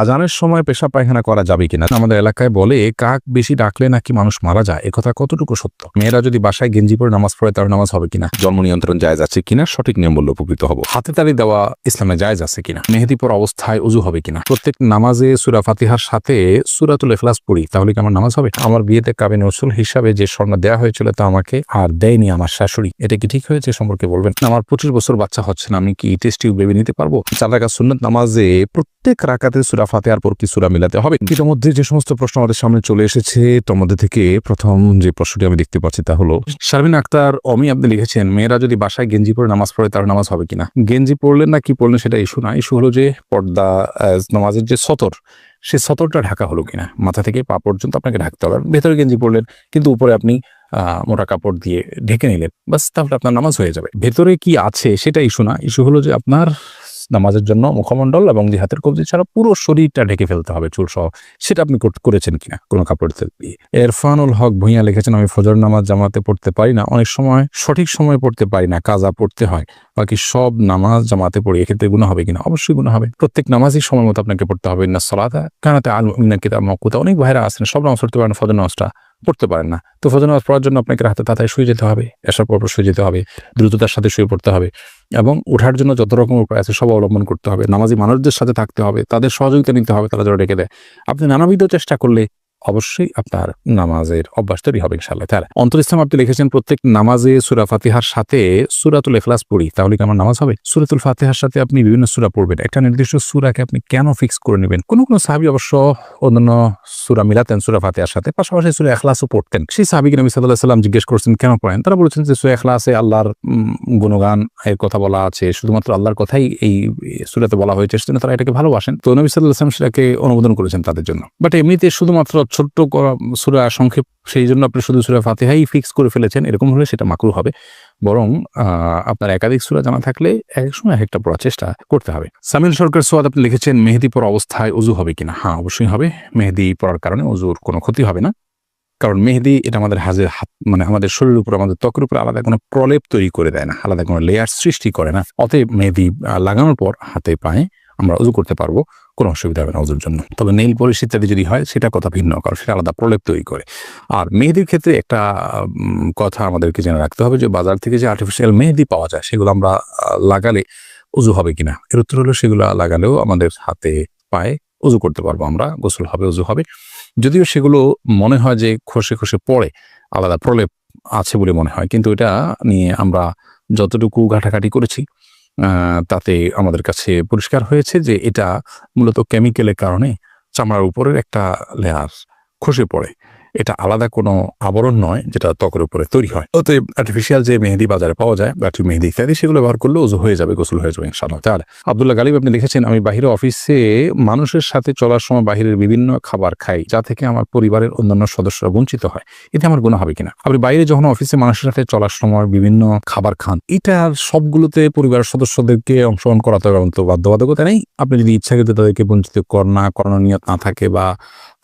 আজানের সময় পেশাব পায়খানা করা যাবে কিনা? আমাদের এলাকায় বলে কাক বেশি ডাকলে নাকি মানুষ মারা যায়। একথা কতটুকু সত্য? মেয়েরা যদি বাসায় গেঞ্জি পরে নামাজ পড়ে তার নামাজ হবে কিনা? জন্ম নিয়ন্ত্রণ জায়েজ আছে কিনা? সঠিক নিয়ম বললে উপকৃত হব। হাতে তালি দেওয়া ইসলামে জায়েজ আছে কিনা? মেহেদি পরা অবস্থায় ওযু হবে কিনা? প্রত্যেক নামাজে সূরা ফাতিহার সাথে সূরাতুল ইখলাস পড়ি, তাহলে কি আমার নামাজ হবে? আমার বিয়েতে কাবিন রসুল হিসাবে যে স্বর্ণ দেওয়া হয়েছিল তা আমাকে আর দেয়নি আমার শাশুড়ি, এটা কি ঠিক হয়েছে সম্পর্কে বলবেন। আমার 25 বছর বাচ্চা হচ্ছে না, আমি কি টেস্ট টিউব বেবি নিতে পারবো? 4 রাকাত সুন্নাত নামাজে প্রত্যেক রাকাতে সূরা ফাতিহার পর কি সূরা মিলাতে হবে? এর মধ্যে যে সমস্ত প্রশ্ন আমাদের সামনে চলে এসেছে তার মধ্যে থেকে প্রথম যে প্রশ্নটি আমি দেখতে পাচ্ছি তা হলো শারমিন আক্তার অমি, আপনি লিখেছেন মেয়েরা যদি বাসায় গেঞ্জি পরে নামাজ পড়ে তার নামাজ হবে কিনা? গেঞ্জি পড়লেন না কি পড়লেন সেটা ইস্যু না, ইস্যু হলো যে পর্দা নামাজের যে সতর, সে সতরটা ঢাকা হলো কিনা। মাথা থেকে পা পর্যন্ত আপনাকে ঢাকতে হবে। ভেতরে গেঞ্জি পড়লেন কিন্তু উপরে আপনি মোটা কাপড় দিয়ে ঢেকে নিলেন, বাস, তাহলে আপনার নামাজ হয়ে যাবে। ভেতরে কি আছে সেটা ইস্যু না, ইস্যু হলো যে আপনার নামাজের জন্য মুখমণ্ডল এবং যে হাতের কবজি ছাড়া পুরো শরীরটা ঢেকে ফেলতে হবে চুল সহ, সেটা আপনি করেছেন কিনা কোনো কাপড় দিয়ে। ইরফানুল হক ভূঁইয়া লিখেছেন আমি ফজর নামাজ জামাতে পড়তে পারি না, অনেক সময় সঠিক সময় পড়তে পারি না, কাজা পড়তে হয়, বাকি সব নামাজ জামাতে পড়ি, এক্ষেত্রে গুনাহ হবে কিনা? অবশ্যই গুনাহ হবে। প্রত্যেক নামাজই সময় মতো আপনাকে পড়তে হবে। ইন্নাস সালাতা কানাত আল মুমিনিনা কিতাবাম মাওকুতা। অনেক ভাইরা আছেন সব নামাজ পড়তে পারেন, ফজর নামাজটা পড়তে পারেন না, তো ফজর নামাজ পড়ার জন্য আপনাকে রাতে তাড়াতাড়ি শুয়ে যেতে হবে, এসার পর শুয়ে যেতে হবে, দ্রুততার সাথে শুয়ে পড়তে হবে এবং ওঠার জন্য যত রকম উপায় আছে সব অবলম্বন করতে হবে। নামাজি মানুষদের সাথে থাকতে হবে, তাদের সহযোগিতা নিতে হবে, তারা যেন ডেকে দেয়। আপনি নানাবিধ চেষ্টা করলে অবশ্যই আপনার নামাজের অভ্যাস তৈরি হবে ইনশাআল্লাহ তাআলা। অন্তর ইসলাম আপনি লিখেছেন প্রত্যেক নামাজে সূরা ফাতিহার সাথে সূরাতুল ইখলাস পড়ি, তাহলে কি আমার নামাজ হবে? সূরাতুল ফাতিহার সাথে আপনি বিভিন্ন সূরা পড়বেন, একটা নির্দিষ্ট সূরাকে আপনি কেন ফিক্স করে নেবেন? কোন সাহাবী অবশ্য অন্যান্য সূরা মিলাতেন সূরা ফাতিহার সাথে, পাশাপাশি সূরা ইখলাসও পড়তেন। সেই সাহাবীকে নবী সাল্লাল্লাহু আলাইহি ওয়াসাল্লাম জিজ্ঞেস করছেন কেন পড়েন? তারা বলেছেন যে সূরা ইখলাসে আল্লাহর গুণগান এর কথা বলা আছে, শুধুমাত্র আল্লাহর কথাই এই সূরাতে বলা হয়েছে, সেজন্য তারা এটাকে ভালোবাসেন। তো নবী সাল্লাল্লাহু আলাইহি ওয়াসাল্লাম সেটাকে অনুমোদন করেছেন তাদের জন্য। বাট এমনিতে শুধুমাত্র ছোট্ট সূরা সংক্ষেপ, সেই জন্য আপনি শুধু সূরা ফাতিহাই ফিক্স করে ফেলেছেন, এরকম হলে সেটা মাকরুহ হবে। বরং আপনার একাধিক সূরা জানা থাকলে এক সময় একটা পড়ার চেষ্টা করতে হবে। সামিল সরকার সোয়াদ আপনি লিখেছেন মেহেদি পরা অবস্থায় ওযু হবে কিনা? হ্যাঁ, অবশ্যই হবে। মেহেদি পরার কারণে ওযুর কোনো ক্ষতি হবে না, কারণ মেহেদি এটা আমাদের হাত মানে আমাদের শরীরের উপর, আমাদের ত্বকের উপর আলাদা কোনো প্রলেপ তৈরি করে দেয় না, আলাদা কোনো লেয়ার সৃষ্টি করে না। অতএব মেহেদি লাগানোর পর হাতে পায়ে আমরা ওযু করতে পারবো, কোনো অসুবিধা হবে না ওযুর জন্য। তবে নেইল পলিশ ইত্যাদি যদি হয় সেটা কথা ভিন্ন, কারণ সেটা আলাদা প্রলেপ তৈরি করে। আর মেহেদির ক্ষেত্রে একটা কথা আমাদেরকে জেনে রাখতে হবে যে বাজার থেকে যে আর্টিফিশিয়াল মেহেদি পাওয়া যায় সেগুলো আমরা লাগালে ওযু হবে কিনা? এর উত্তর হলো সেগুলো লাগালেও আমাদের হাতে পায়ে ওযু করতে পারবো আমরা, গোসল হবে, ওযু হবে। যদিও সেগুলো মনে হয় যে খসে খসে পড়ে, আলাদা প্রলেপ আছে বলে মনে হয়, কিন্তু এটা নিয়ে আমরা যতটুকু ঘাটাঘাটি করেছি তাতে আমাদের কাছে পরিষ্কার হয়েছে যে এটা মূলত কেমিক্যালের কারণে চামড়ার উপরের একটা লেয়ার খসে পড়ে, এটা আলাদা কোনো আবরণ নয় যেটা ত্বকের উপরে তৈরি হয়। অতএব আর্টিফিশিয়াল যে মেহেদি বাজারে পাওয়া যায়, ব্যাটারি মেহেদি ইত্যাদি, সেগুলো ব্যবহার করলে ওযু হয়ে যাবে, গোসল হয়ে যাবে ইনশাআল্লাহ তাআলা। আব্দুল্লাহ গালিব আপনি লিখেছেন আমি বাহিরে অফিসে মানুষের সাথে চলার সময় বাহিরের বিভিন্ন খাবার খাই, যা থেকে আমার পরিবারের অন্যান্য সদস্যরা বঞ্চিত হয়, এতে আমার গুনাহ হবে কিনা? আপনি বাইরে যখন অফিসে মানুষের সাথে চলার সময় বিভিন্ন খাবার খান, এটার সবগুলোতে পরিবারের সদস্যদেরকে অংশগ্রহণ করাতে হবে তো বাধ্যবাধকতা নেই। আপনি যদি ইচ্ছাকৃত তাদেরকে বঞ্চিত করানোর নিয়ত না থাকে বা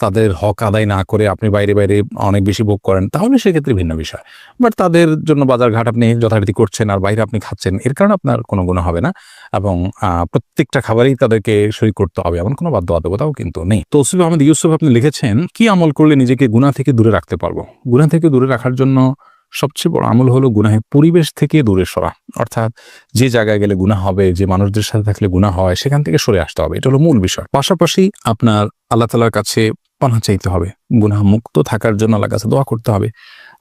তাদের হক আদায় না করে আপনি বাইরে বাইরে অনেক বেশি ভোগ করেন, তাহলে সেক্ষেত্রে ভিন্ন বিষয়। বাট তাদের জন্য বাজার ঘাট আপনি যথারীতি করছেন আর বাইরে আপনি খাচ্ছেন, এর কারণে আপনার কোনো গুনাহ হবে না এবং প্রত্যেকটা খাবারেই তাদেরকে শরীক করতে হবে এমন কোনো বাধ্যবাধকতাও কিন্তু নেই। তৌসিফ আহমেদ ইউসুফ আপনি লিখেছেন কি আমল করলে নিজেকে গুনাহ থেকে দূরে রাখতে পারবো? গুনাহ থেকে দূরে রাখার জন্য সবচেয়ে বড় আমল হলো গুনাহের পরিবেশ থেকে দূরে সরা, অর্থাৎ যে জায়গায় গেলে গুনাহ হবে, যে মানুষদের সাথে থাকলে গুনাহ হয়, সেখান থেকে সরে আসতে হবে, এটা হলো মূল বিষয়। পাশাপাশি আপনার আল্লাহ তাআলার কাছে পানাহ চাইতে হবে, গুনাহ মুক্ত থাকার জন্য আল্লাহর কাছে দোয়া করতে হবে,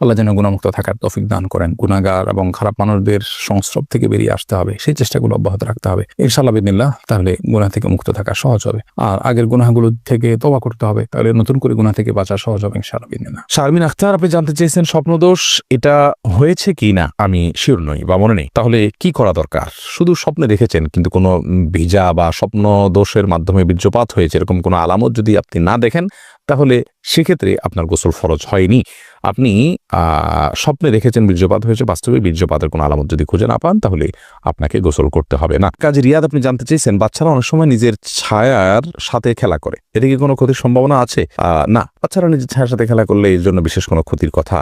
আল্লাহ যেন গুনাহমুক্ত থাকার তৌফিক দান করেন। গুনাহগার এবং খারাপ মানুষদের সংস্রব থেকে বেরিয়ে আসতে হবে, সেই চেষ্টাগুলো অব্যাহত রাখতে হবে ইনশাআল্লাহ বিদিনিল্লাহ, তাহলে গুনাহ থেকে মুক্ত থাকা সহজ হবে। আর আগের গুনাহগুলো থেকে তওবা করতে হবে, তাহলে নতুন করে গুনাহ থেকে বাঁচা সহজ হবে ইনশাআল্লাহ বিদিনিল্লাহ। শারমিন আখতার আপনি জানতে চেয়েছেন স্বপ্নদোষ এটা হয়েছে কি না আমি শিওর নই বা মনে নেই, তাহলে কি করা দরকার? শুধু স্বপ্নে দেখেছেন কিন্তু কোনো ভিজা বা স্বপ্ন দোষের মাধ্যমে বীর্যপাত হয়েছে এরকম কোনো আলামত যদি আপনি না দেখেন, তাহলে সেক্ষেত্রে আপনার গোসল ফরজ হয়নি। আপনি স্বপ্নে দেখেছেন বীর্যপাত হয়েছে, বাস্তবে বীর্যপাতের কোনো আলামত যদি খুঁজে না পান তাহলে আপনাকে গোসল করতে হবে না। কাজী রিয়াদ আপনি জানতে চেয়েছেন বাচ্চারা অনেক সময় নিজের ছায়ার সাথে খেলা করে, এটা কি কোনো ক্ষতির সম্ভাবনা আছে? না, বাচ্চারা নিজের ছায়ার সাথে খেলা করলে এর জন্য বিশেষ কোনো ক্ষতির কথা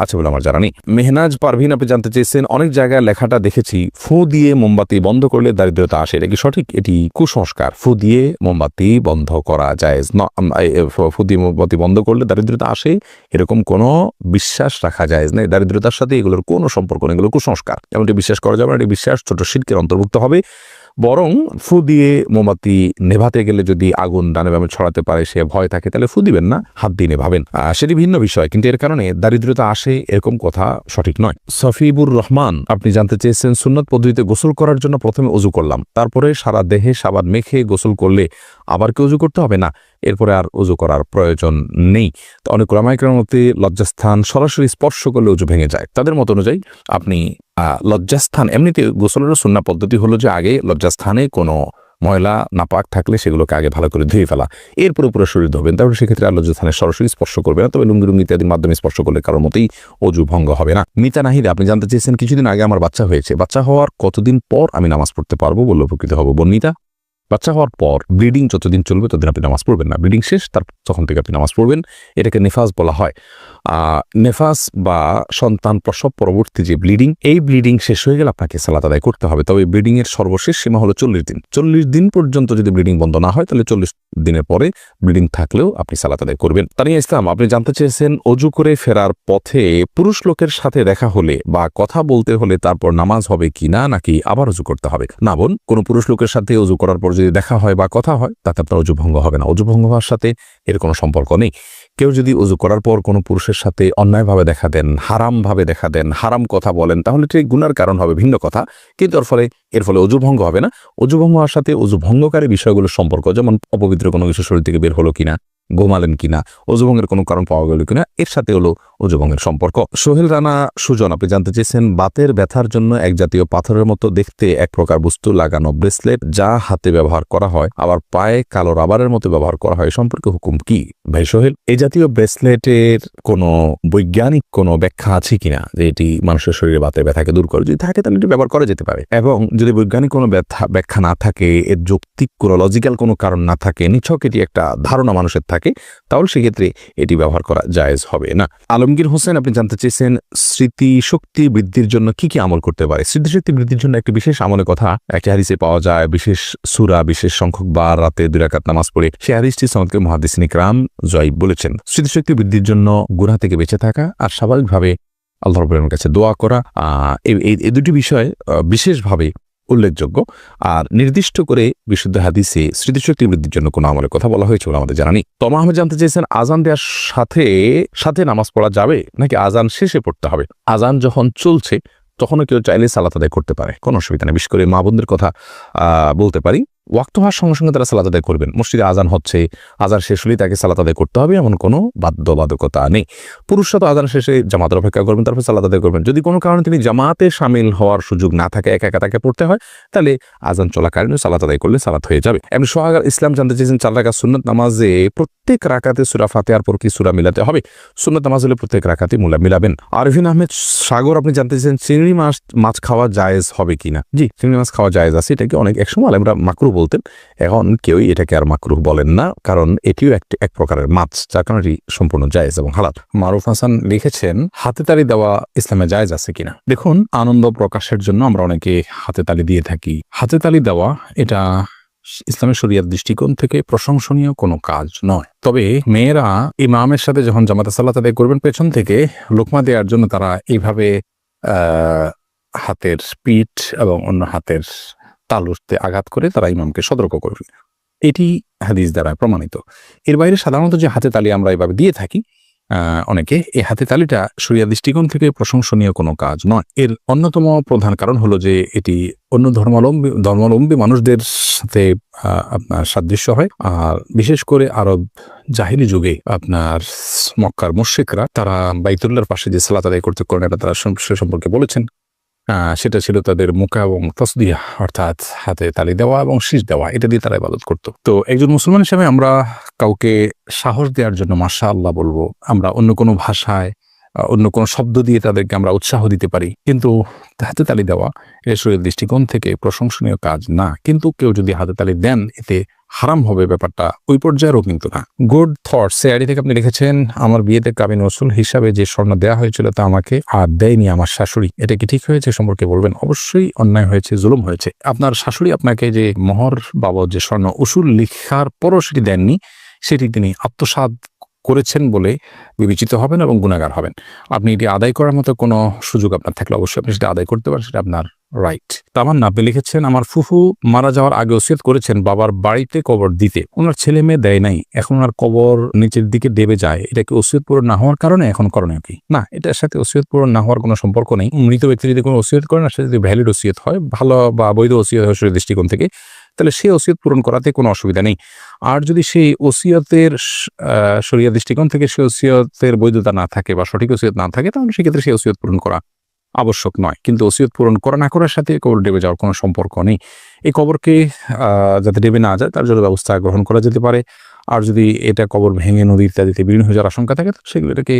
আছে বলে আমার জানা নেই। মেহনাজ পারভিন আপনি জানতে চেয়েছেন, অনেক জায়গায় লেখাটা দেখেছি ফু দিয়ে মোমবাতি বন্ধ করলে দারিদ্রতা আসে, এটা কি সঠিক? এটি কুসংস্কার। ফু দিয়ে মোমবাতি বন্ধ করা যায় না, ফু দিয়ে মোমবাতি বন্ধ করলে দারিদ্রতা আসে এরকম কোনো বিশ্বাস রাখা যায় না। দারিদ্রতার সাথে এগুলোর কোনো সম্পর্ক নেই, এগুলো কুসংস্কার, এমনটি বিশ্বাস করা যাবে না। এটি বিশ্বাস ছোট শিরকের অন্তর্ভুক্ত হবে। বরং ফু দিয়ে মোমবাতি নেভাতে গেলে যদি আগুন ডানে বামে ছড়াতে পারে সে ভয় থাকে, তাহলে ফু দিবেন না, হাত দিয়ে নেভাবেন, সেটি ভিন্ন বিষয়। কিন্তু এর কারণে দারিদ্রতা আসে এরকম কথা সঠিক নয়। সফিবুর রহমান আপনি জানতে চেয়েছেন, সুন্নত পদ্ধতিতে গোসল করার জন্য প্রথমে ওযু করলাম, তারপরে সারা দেহে সাবান মেখে গোসল করলে আবার কি ওযু করতে হবে? না, এরপরে আর ওযু করার প্রয়োজন নেই। তো অনেক উলামায়ে কেরামের মতে লজ্জাস্থান সরাসরি স্পর্শ করলে ওযু ভেঙে যায়। তাদের মত অনুযায়ী আপনি লজ্জাস্থান, এমনিতে গোসলের সুন্নাহ পদ্ধতি হলো যে আগে লজ্জাস্থানে কোনো ময়লা নাপাক থাকলে সেগুলোকে আগে ভালো করে ধুয়ে ফেলা, এরপরে পুরো শরীর ধোবেন, তারপরে সেক্ষেত্রে আর লজ্জাস্থানে সরাসরি স্পর্শ করবে না। তবে লুঙ্গি ইত্যাদির মাধ্যমে স্পর্শ করলে কারোর মতেই ওযু ভঙ্গ হবে না। মিতা নাহিদা আপনি জানতে চেয়েছেন, কিছুদিন আগে আমার বাচ্চা হয়েছে, বাচ্চা হওয়ার কতদিন পর আমি নামাজ পড়তে পারবো বলে উপকৃত হব? বর্ণিতা, বাচ্চা হওয়ার পর ব্লিডিং যতদিন চলবে ততদিন আপনি নামাজ পড়বেন না, ব্লিডিং শেষ তখন থেকে আপনি নামাজ পড়বেন। এটাকে নেফাস বলা হয়। নেফাস বা সন্তান প্রসব পরবর্তী যে ব্লিডিং, এই ব্লিডিং শেষ হয়ে গেলে আপনাকে সালাত আদায় করতে হবে। তবে ব্লিডিং এর সর্বশেষ সীমা হলো 40 দিন। 40 দিন পর্যন্ত যদি ব্লিডিং বন্ধ না হয় তাহলে 40 দিনের পরে ব্লিডিং থাকলেও আপনি সালাত আদায় করবেন। তানিয়া ইসলাম আপনি জানতে চেয়েছেন, অজু করে ফেরার পথে পুরুষ লোকের সাথে দেখা হলে বা কথা বলতে হলে তারপর নামাজ হবে কিনা, নাকি আবার অজু করতে হবে? না বোন, কোনো পুরুষ লোকের সাথে অজু করার পর যদি দেখা হয় বা কথা হয় তাতে আপনার অজু ভঙ্গ হবে না। অজু ভঙ্গ হওয়ার সাথে এর কোনো সম্পর্ক নেই। কেউ যদি অজু করার পর কোনো পুরুষের সাথে অন্যায়ভাবে দেখা দেন, হারামভাবে দেখা দেন, হারাম কথা বলেন, তাহলে ঠিক গুনার কারণ হবে, ভিন্ন কথা। কিন্তু এর ফলে অজু ভঙ্গ হবে না। অজু ভঙ্গ হওয়ার সাথে অজু ভঙ্গকারী বিষয়গুলোর সম্পর্ক, যেমন অপবিত্র কোনো কিছু শরীর থেকে বের হলো কিনা, ঘুমালেন কিনা, অজুভঙ্গের কোনো কারণ পাওয়া গেল কিনা, এর সাথে হলো অজুভঙ্গের সম্পর্ক। সোহেল রানা সুজন আপনি জানতে চেয়েছেন, বাতের ব্যথার জন্য এক জাতীয় পাথরের মতো দেখতে এক প্রকার বস্তু লাগানো ব্রেসলেট যা হাতে ব্যবহার করা হয় আবার পায়ে কালো রাবারের মতো ব্যবহার করা হয়, সম্পর্কে হুকুম কি? ভাই সোহেল, এই জাতীয় ব্রেসলেটের কোনো বৈজ্ঞানিক কোনো ব্যাখ্যা আছে কিনা যে এটি মানুষের শরীরে বাতের ব্যথাকে দূর করে? যদি থাকে তাহলে এটি ব্যবহার করা যেতে পারে, এবং যদি বৈজ্ঞানিক কোনো ব্যাখ্যা না থাকে, এর যৌক্তিক কোনো লজিক্যাল কোনো কারণ না থাকে, নিছক এটি একটা ধারণা মানুষের থাকে, তাহলে সেক্ষেত্রে এটি ব্যবহার করা জায়েজ হবে না। আলমগীর হোসেন আপনি জানতে চেয়েছেন, স্মৃতিশক্তি বৃদ্ধির জন্য কি কি আমল করতে পারে? স্মৃতিশক্তি বৃদ্ধির জন্য একটি বিশেষ আমলের কথা একটি হাদিসে পাওয়া যায়, বিশেষ সূরা, বিশেষ সংখ্যক বার রাতে 2 রাকাত নামাজ পড়ে। সেই হাদিসটি সনদকে মুহাদ্দিসিন ইকরাম জয়ীব বলেছেন। স্মৃতিশক্তি বৃদ্ধির জন্য গুনাহ থেকে বেঁচে থাকা আর স্বাভাবিকভাবে আল্লাহর রাব্বুল কাছে দোয়া করা, এই দুটি বিষয় বিশেষভাবে উল্লেখযোগ্য। আর নির্দিষ্ট করে বিশুদ্ধ হাদিসে স্মৃতিশক্তি বৃদ্ধির জন্য কোনো আমলের কথা বলা হয়েছে বলে আমাদের জানা নেই। তমা আহমেদ জানতে চেয়েছেন, আজান দেওয়ার সাথে সাথে নামাজ পড়া যাবে নাকি আজান শেষে পড়তে হবে? আজান যখন চলছে তখনও কেউ চাইলে সালাত আদায় করতে পারে, কোনো অসুবিধা নেই। বিশেষ করে মা বোনদের কথা বলতে পারি, ওয়াক্ত হওয়ার সঙ্গে সঙ্গে তারা সালাত আদায় করবেন। মসজিদে আজান হচ্ছে, আজান শেষ হলেই তাকে সালাত আদায় করতে হবে এমন কোনো বাধ্যবাধকতা নেই। পুরুষরা তো আজান শেষে জামাতের অপেক্ষা করবেন, তারপর সালাত আদায় করবেন। যদি কোনো কারণে তিনি জামাতে শামিল হওয়ার সুযোগ না থাকে, একা একা তাকে পড়তে হয়, তাহলে আজান চলাকালীন সালাত আদায় করলে সালাত হয়ে যাবে। এমনি সোহাগ ইসলাম জানতে চেয়েছেন, 4 রাকাত সুন্নত নামাজে প্রত্যেক রাকাতে সূরা ফাতিহার পর কি সূরা মিলাতে হবে? সুন্নত নামাজ হলে প্রত্যেক রাকাতে মিলাবেন। আরফিন আহমেদ সাগর আপনি জানতে চেয়েছেন, চিংড়ি মাছ খাওয়া জায়েজ হবে কিনা? জি, চিংড়ি মাছ খাওয়া জায়েজ আছে। এটাকে একসময় আমরা মাকরুহ বলতেন, এখন কেউই এটাকে আর মাকরুহ বলেন না, কারণ এটিও এক প্রকারের মাছ, যার কারণে এটি সম্পূর্ণ জায়েজ এবং হালাল। মারুফ হাসান লিখেছেন, হাতে তালি দেওয়া ইসলামে জায়েজ আছে কিনা? দেখুন, আনন্দ প্রকাশের জন্য আমরা অনেকে হাতে তালি দিয়ে থাকি। হাতে তালি দেওয়া এটা ইসলামের শরিয়ার দৃষ্টিকোণ থেকে প্রশংসনীয় কোনো কাজ নয়। তবে মেয়েরা ইমামের সাথে যখন জামাতে সালাত আদায় করবেন, পেছন থেকে লোকমা দেওয়ার জন্য তারা এইভাবে হাতের পিঠ এবং অন্য হাতের তালুতে আঘাত করে তারা ইমামকে সতর্ক করবে, এটি হাদিস দ্বারা প্রমাণিত। এর বাইরে সাধারণত যে হাতে তালি আমরা এভাবে দিয়ে থাকি অনেকে, এই হাতে তালিটা শরিয়া দৃষ্টিকোণ থেকে প্রশংসনীয় কোনো কাজ নয়। এর অন্যতম প্রধান কারণ হলো যে এটি অন্য ধর্মাবলম্বী মানুষদের সাথে আপনার সাদৃশ্য হয়। আর বিশেষ করে আরব জাহিলি যুগে আপনার মক্কার মুশরিকরা তারা বাইতুল্লাহর পাশে যে সালাত আদায় করতে করেন, এটা তারা সে সম্পর্কে বলেছেন। সেটা ছিল তাদের মুকা এবং তাসদিয়া, অর্থাৎ হাতে তালি দেওয়া এবং শীষ দেওয়া, এটা দিয়ে তারা ইবাদত করত। তো একজন মুসলমান হিসেবে আমরা কাউকে সাহস দেওয়ার জন্য মাশাআল্লাহ বলবো, আমরা অন্য কোনো ভাষায় অন্য কোনো শব্দ দিয়ে তাদেরকে আমরা উৎসাহ দিতে পারি, কিন্তু হাতে তালি দেওয়া এটা শরীরের দৃষ্টিকোণ থেকে প্রশংসনীয় কাজ না। কিন্তু কেউ যদি হাতে তালি দেন, এতে হারাম হবে ব্যাপারটা ওই পর্যায়েরও কিন্তু না। গুড থটস আইডি থেকে আপনি লিখেছেন, আমার বিয়েতে কাবিন ওসুল হিসাবে যে স্বর্ণ দেওয়া হয়েছিল তা আমাকে আর দেয়নি আমার শাশুড়ি, এটা কি ঠিক হয়েছে সম্পর্কে বলবেন? অবশ্যই অন্যায় হয়েছে, জুলুম হয়েছে। আপনার শাশুড়ি আপনাকে যে মোহর বাবদ যে স্বর্ণ উসুল লিখার পরও সেটি দেননি, সেটি তিনি আত্মসাৎ করেছেন বলে বিবেচিত হবেন এবং গুণাগার হবেন। আপনি এটি আদায় করার মতো কোনো সুযোগ আপনার থাকলে অবশ্যই আপনি সেটা আদায় করতে পারেন, সেটা আপনার রাইট। তামান্না আপনি লিখেছেন, আমার ফুফু মারা যাওয়ার আগে ওসিয়ত করেছেন বাবার বাড়িতে কবর দিতে, ওনার ছেলে মেয়ে দেয় নাই, এখন ওনার কবর নিচের দিকে দেবে যায়, এটা কি ওসিয়ত পূরণ না হওয়ার কারণে এখন করণীয় কি? না, এটার সাথে ওসিয়ত পূরণ না হওয়ার কোনো সম্পর্ক নেই। মৃত ব্যক্তি যদি কোনো ওসিয়ত করেন আর সেটা যদি ভ্যালিড ওসিয়ত হয়, ভালো বা বৈধ ওসিয়ত হয় শরীর দৃষ্টিকোণ থেকে, তাহলে সেই ওসিয়ত পূরণ করাতে কোনো অসুবিধা নেই। আর যদি সেই ওসিয়তের শরীয়ত দৃষ্টিকোণ থেকে সেই ওসিয়তের বৈধতা না থাকে বা সঠিক ওসিয়ত না থাকে, তাহলে সেক্ষেত্রে সেই ওসিয়ত পূরণ করা আবশ্যক নয়। কিন্তু ওসিয়ত পূরণ করা না করার সাথে কবর ডেবে যাওয়ার কোনো সম্পর্ক নেই। এই কবরকে যাতে ডেবে না যায় তার জন্য ব্যবস্থা গ্রহণ করা যেতে পারে। আর যদি এটা কবর ভেঙে নদী ইত্যাদিতে বিলীন হয়ে যাওয়ার আশঙ্কা থাকে, সেগুলো এটাকে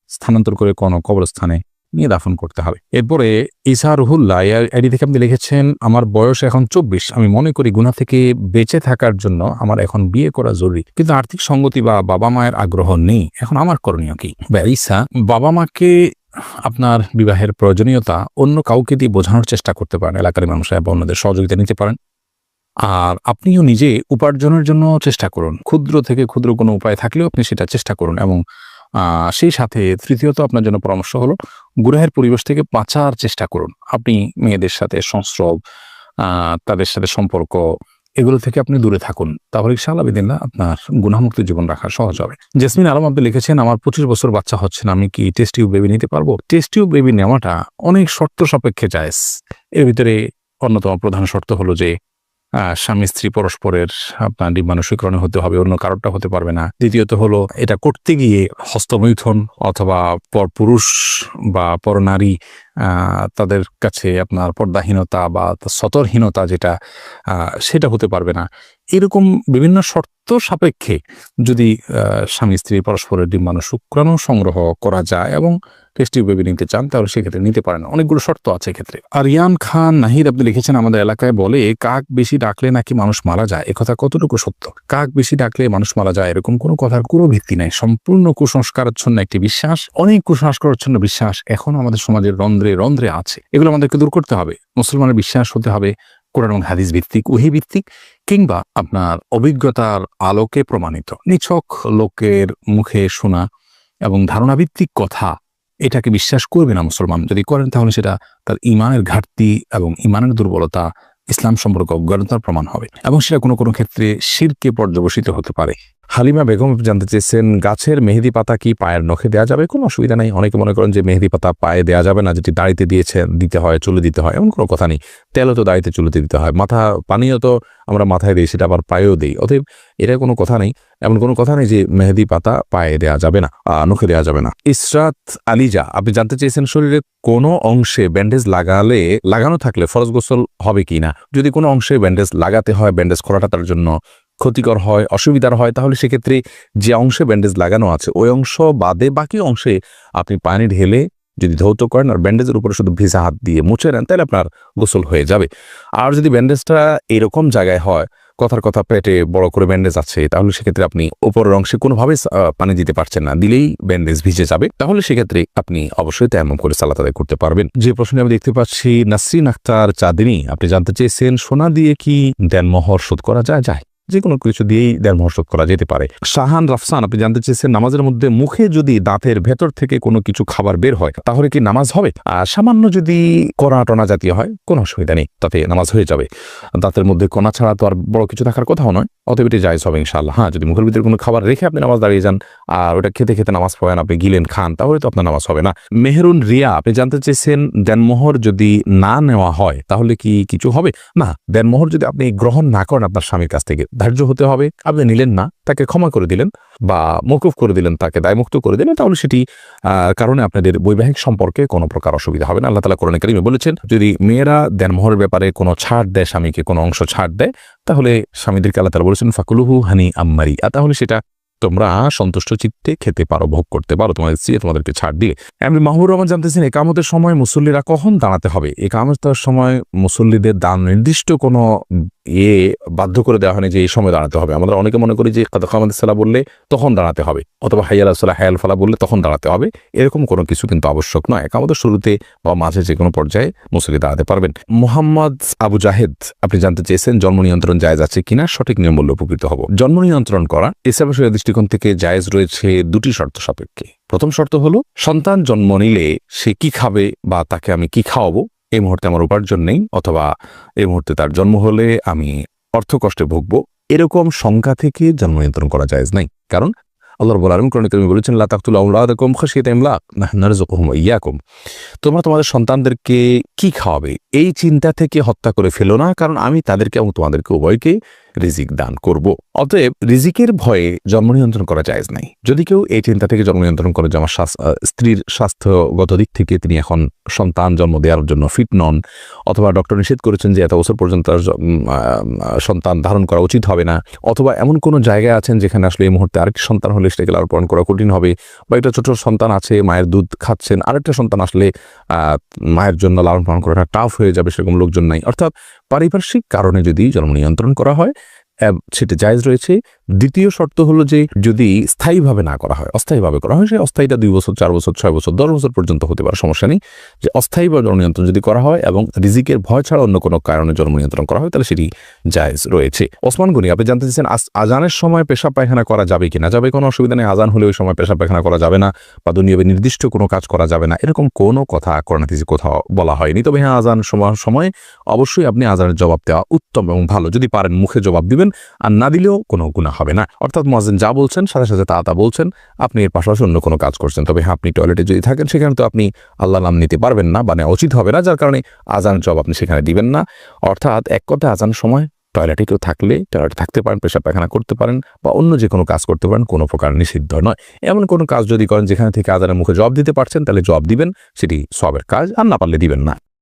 স্থানান্তর করে কোনো কবরস্থানে নিয়ে দাফন করতে হবে। এরপরে ইসা রুহুল্লাহ আইডি থেকে আপনি লিখেছেন, আমার বয়স এখন 24, আমি মনে করি গুনাহ থেকে বেঁচে থাকার জন্য আমার এখন বিয়ে করা জরুরি, কিন্তু আর্থিক সঙ্গতি বা বাবা মায়ের আগ্রহ নেই, এখন আমার করণীয় কি? ইসা, বাবা মাকে আপনার বিবাহের প্রয়োজনীয়তা অন্য কাউকে দিয়ে বোঝানোর চেষ্টা করতে পারেন, এলাকার মানুষরা বা অন্যদের সহযোগিতা নিতে পারেন। আর আপনিও নিজে উপার্জনের জন্য চেষ্টা করুন, ক্ষুদ্র থেকে ক্ষুদ্র কোনো উপায় থাকলেও আপনি সেটা চেষ্টা করুন। এবং সেই সাথে তৃতীয়ত আপনার জন্য পরামর্শ হলো, গুনাহের পরিবেশ থেকে বাঁচার চেষ্টা করুন। আপনি মেয়েদের সাথে সংস্রব, তাদের সাথে সম্পর্ক, এগুলো থেকে আপনি দূরে থাকুন, তাহলে ইনশাআল্লাহ বিদিনল্লাহ আপনার গুনাহমুক্ত জীবন রাখা সহজ হবে। জেসমিন আলম আপনি লিখেছেন, আমার 25 বছর বাচ্চা হচ্ছে না, আমি কি টেস্ট টিউব বেবি নিতে পারবো? টেস্ট টিউব বেবি নেওয়াটা অনেক শর্ত সাপেক্ষে জায়েজ। এর ভিতরে অন্যতম প্রধান শর্ত হলো যে স্বামী স্ত্রী পরস্পরের আপনার ডিম্বাণুশীকরণে হতে হবে, অন্য কারোরটা হতে পারবে না। দ্বিতীয়ত হলো, এটা করতে গিয়ে হস্তমৈথুন অথবা পরপুরুষ বা পরনারী তাদের কাছে আপনার পর্দাহীনতা বা সতর্কহীনতা যেটা সেটা হতে পারবে না। এরকম বিভিন্ন শর্ত সাপেক্ষে যদি স্বামী স্ত্রী পরস্পরের ডিম্বাণু শুক্রাণু সংগ্রহ করা যায় এবং টেস্ট টিউব বেবি নিতে চান, তাহলে সেক্ষেত্রে নিতে পারেন। অনেকগুলো শর্ত আছে এক্ষেত্রে। আরিয়ান খান নাহিদ আপনি লিখেছেন, আমাদের এলাকায় বলে কাক বেশি ডাকলে নাকি মানুষ মারা যায়, একথা কতটুকু সত্য? কাক বেশি ডাকলে মানুষ মারা যায় এরকম কোনো কথার কোনো ভিত্তি নাই, সম্পূর্ণ কুসংস্কারাচ্ছন্ন একটি বিশ্বাস। অনেক কুসংস্কারাচ্ছন্ন বিশ্বাস এখন আমাদের সমাজের রন্ধ্রে রন্ধ্রে আছে, এগুলো আমাদেরকে দূর করতে হবে। মুসলমানের বিশ্বাস হতে হবে কোরআন এবং হাদিস ভিত্তিক, ওহী ভিত্তিক, কিংবা আপনার অভিজ্ঞতার আলোকে প্রমাণিত। নিছক লোকের মুখে শোনা এবং ধারণাভিত্তিক কথা, এটাকে বিশ্বাস করবে না মুসলমান। যদি করেন তাহলে সেটা তার ইমানের ঘাটতি এবং ইমানের দুর্বলতা, ইসলাম সম্পর্কে অজ্ঞানতার প্রমাণ হবে, এবং সেটা কোনো কোনো ক্ষেত্রে শিরকে পর্যবসিত হতে পারে। হালিমা বেগম জানতে চেয়েছেন, গাছের মেহেদি পাতা কি পায়ের নখে দেওয়া যাবে? কোনো অসুবিধা নেই। অনেকে মনে করেন যে মেহেদি পাতা পায়ে দেওয়া যাবে না, যেটি দাড়িতে দিতে হয়, চুলে দিতে হয়, এমন কোনো কথা নেই। তেলও তো দাড়িতে চুলেতে দিতে হয়, পানিও তো আমরা মাথায় দিই, সেটা আবার পায়েও দিই। অতএব এটা কোনো কথা নেই, এমন কোনো কথা নেই যে মেহেদি পাতা পায়ে দেওয়া যাবে না, নখে দেওয়া যাবে না। ইসরাত আলিজা আপনি জানতে চেয়েছেন, শরীরে কোনো অংশে ব্যান্ডেজ লাগানো থাকলে ফরজ গোসল হবে কি না? যদি কোনো অংশে ব্যান্ডেজ লাগাতে হয়, ব্যান্ডেজ করাটা তার জন্য ক্ষতিকর হয়, অসুবিধার হয়, তাহলে সেক্ষেত্রে যে অংশে ব্যান্ডেজ লাগানো আছে ওই অংশ বাদে বাকি অংশে আপনি পানি ঢেলে যদি ধৌত করেন আর ব্যান্ডেজের উপরে শুধু ভিজা হাত দিয়ে মুছে নেন, তাহলে আপনার গোসল হয়ে যাবে। আর যদি ব্যান্ডেজটা এরকম জায়গায় হয়, কথার কথা পেটে বড় করে ব্যান্ডেজ আছে, তাহলে সেক্ষেত্রে আপনি উপরের অংশে কোনোভাবে পানি দিতে পারছেন না, দিলেই ব্যান্ডেজ ভিজে যাবে, তাহলে সেক্ষেত্রে আপনি অবশ্যই তেমন করে সালাত আদায় করতে পারবেন। যে প্রশ্নে আমি দেখতে পাচ্ছি, নাসরিন আক্তার চাঁদিনী আপনি জানতে চেয়েছেন, সোনা দিয়ে কি দেনমোহর শোধ করা যায়? যে কোনো কিছু দিয়েই দেনমোহর শোধ করা যেতে পারে। শাহান রাফসান আপনি জানতে চেয়েছেন, নামাজের মধ্যে মুখে যদি দাঁতের ভেতর থেকে কোনো কিছু খাবার বের হয় তাহলে কি নামাজ হবে? সামান্য যদি কণা টনা জাতীয় হয় কোনো অসুবিধা নেই, তাতে নামাজ হয়ে যাবে। দাঁতের মধ্যে কণা ছাড়া তো আর বড় কিছু থাকার কথাও নয়, অতএব এটি জায়েজ হবে ইনশাআল্লাহ। হ্যাঁ, যদি মুখের ভিতরে কোনো খাবার রেখে আপনি নামাজ দাঁড়িয়ে যান আর ওটা খেতে খেতে নামাজ পড়েন, আপনি গিলেন খান, তাহলে তো আপনার নামাজ হবে না। মেহরুন রিয়া আপনি জানতে চেয়েছেন, দেনমোহর যদি না নেওয়া হয় তাহলে কি কিছু হবে? না, দেনমোহর যদি আপনি গ্রহণ না করেন আপনার স্বামীর কাছ থেকে, ধার্য হতে হবে, আপনি নিলেন না, তাকে ক্ষমা করে দিলেন বা মওকুফ করে দিলেন, তাকে দায়মুক্ত করে দিলেন, তাহলে সেটি কারণে আপনাদের বৈবাহিক সম্পর্কে কোনো প্রকার অসুবিধা হবে না। আল্লাহ তাআলা কোরআনে কারীমে বলেছেন, যদি মেয়েরা দেনমোহরের ব্যাপারে কোনো ছাড় দেয়, স্বামীকে কোনো অংশ ছাড় দেয়, তাহলে স্বামীদেরকে আল্লাহ তাআলা বলেছেন ফাকুলুহু হানি আম্মারি, তাহলে সেটা তোমরা সন্তুষ্ট চিত্তে খেতে পারো, ভোগ করতে পারো, তোমাদের স্ত্রী তোমাদেরকে ছাড় দিয়ে। এমনি মাহবুর রহমান জানতেছেন, একামতের সময় মুসল্লিরা কখন দাঁড়াতে হবে? একামতের সময় মুসল্লিদের নির্দিষ্ট কোনো বাধ্য করে দেওয়া হয়নি যে এই সময় দাঁড়াতে হবে। আমরা অনেকে মনে করি যে কাদ কামাতিস সালাহ বললে তখন দাঁড়াতে হবে, অথবা হাইয়া আলাস সালাহ হায়াল ফালাহ বললে তখন দাঁড়াতে হবে, এরকম কোনো কিছু কিন্তু আবশ্যক নয়। আমাদের শুরুতে বা মাঝে যে কোনো পর্যায়ে মুসল্লি দাঁড়াতে পারবেন। মোহাম্মদ আবু জাহেদ আপনি জানতে চেয়েছেন জন্ম নিয়ন্ত্রণ জায়েজ আছে কিনা, সঠিক নিয়ম বললে উপকৃত হব। জন্ম নিয়ন্ত্রণ করা ইসলামের দৃষ্টিকোণ থেকে জায়েজ রয়েছে দুটি শর্ত সাপেক্ষে। প্রথম শর্ত হলো সন্তান জন্ম নিলে সে কি খাবে বা তাকে আমি কি খাওয়াবো, এই মুহূর্তে আমার উপার্জন নেই, অথবা এই মুহূর্তে তার জন্ম হলে আমি অর্থ কষ্টে ভুগবো, এরকম শঙ্কা থেকে জন্ম নিয়ন্ত্রণ করা জায়েজ নাই। কারণ আল্লাহ রাব্বুল আলামিন কোরআনে কারিমে বলেছেন লা তাকতুলু আওলাদাকুম খাশিয়াতা ইমলাক নাহনু নারযুকুহুম ওয়া ইয়াকুম, তোমরা তোমাদের সন্তানদেরকে কি খাওয়াবে এই চিন্তা থেকে হত্যা করে ফেলো না, কারণ আমি তাদেরকে এবং তোমাদেরকে উভয়কে রিজিক দান করব। অতএব রিজিকের ভয়ে জন্ম নিয়ন্ত্রণ করা জায়েজ নাই। যদি কেউ এই চিন্তা থেকে জন্ম নিয়ন্ত্রণ করে যে আমার স্ত্রীর স্বাস্থ্যগত দিক থেকে তিনি এখন সন্তান জন্ম দেওয়ার জন্য ফিট নন, অথবা ডক্টর নিষেধ করেছেন যে এত বছর পর্যন্ত সন্তান ধারণ করা উচিত হবে না, অথবা এমন কোনো জায়গায় আছেন যেখানে আসলে এই মুহূর্তে আরেকটি সন্তান হলে সেটাকে লালন পালন করা কঠিন হবে, বা একটা ছোট সন্তান আছে মায়ের দুধ খাচ্ছেন, আরেকটা সন্তান আসলে মায়ের জন্য লালন পালন করাটা টাফ হয়ে যাবে, সেরকম লোকজন নাই, অর্থাৎ পারিপার্শ্বিক কারণে যদি জন্ম নিয়ন্ত্রণ করা হয় সেটা জায়েজ রয়েছে। দ্বিতীয় শর্ত হলো যে যদি স্থায়ীভাবে না করা হয়, অস্থায়ীভাবে করা হয়, সে অস্থায়ীটা 2 বছর 4 বছর 6 বছর 10 বছর পর্যন্ত হতে পারে, সমস্যা নেই। যে অস্থায়ীভাবে জন্ম নিয়ন্ত্রণ যদি করা হয় এবং রিজিকের ভয় ছাড়া অন্য কোনো কারণে জন্ম নিয়ন্ত্রণ করা হয় তাহলে সেটি জায়েজ রয়েছে। ওসমান গনি আপনি জানতে চাইছেন আজানের সময় পেশাব পায়খানা করা যাবে কিনা। যাবে, কোনো অসুবিধা নেই। আজান হলে ওই সময় পেশাব পায়খানা করা যাবে না বা দুনিয়াবে নির্দিষ্ট কোনো কাজ করা যাবে না, এরকম কোনো কথা কোরআন হাদিসে কোথাও বলা হয়নি। তবে হ্যাঁ, আজান সময় অবশ্যই আপনি আজানের জবাব দেওয়া উত্তম এবং ভালো। যদি পারেন মুখে জবাব দিবেন, আর না দিলেও কোনো গুনাহ হবে না। অর্থাৎ মুয়াজ্জিন যা বলছেন সাথে সাথে তা বলছেন, আপনি এর পাশাপাশি অন্য কোনো কাজ করছেন। তবে হ্যাঁ, আপনি টয়লেটে যদি থাকেন সেখানে তো আপনি আল্লাহর নাম নিতে পারবেন না, মানে উচিত হবে না, যার কারণে আজানের জবাব আপনি সেখানে দিবেন না। অর্থাৎ এক কথায় আজানের সময় টয়লেটে কেউ থাকলে টয়লেটে থাকতে পারেন, পেশাব পায়খানা করতে পারেন বা অন্য যে কোনো কাজ করতে পারেন, কোনো প্রকার নিষিদ্ধ নয়। এমন কোনো কাজ যদি করেন যেখানে থেকে আজানের মুখে জবাব দিতে পারছেন তাহলে জবাব দিবেন, সেটি সওয়াবের কাজ, আর না পারলে দিবেন না।